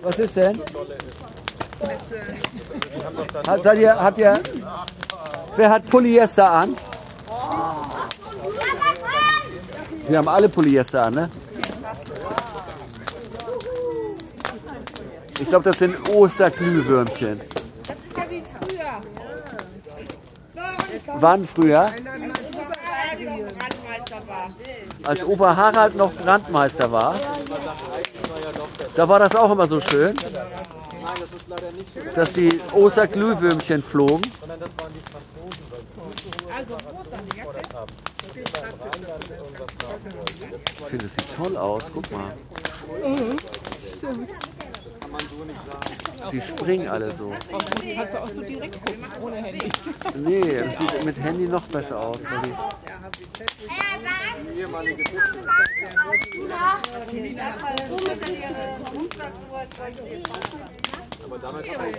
Was ist denn? Wer hat Polyester an? Wir haben alle Polyester an, ne? Ich glaube, das sind Osterglühwürmchen. Das ist ja wie früher. Wann früher? Als Opa Harald noch Brandmeister war. Da war das auch immer so schön, dass die Osterglühwürmchen flogen. Ich finde, das sieht toll aus. Guck mal. Die springen alle so. Kannst du auch so direkt gucken, ohne Handy. Nee, das sieht mit Handy noch besser aus. Aber damit kann man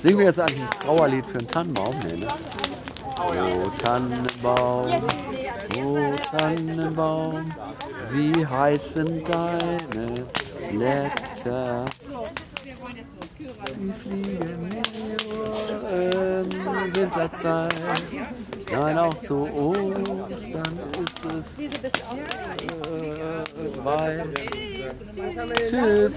Singen wir jetzt eigentlich ein Trauerlied für einen Tannenbaum? Nee, ne? Oh Tannenbaum, oh Tannenbaum, wie heißen deine Blätter? Sie fliegen nur in Winterzeit. Nein, auch zu Ostern ist es weit. Tschüss.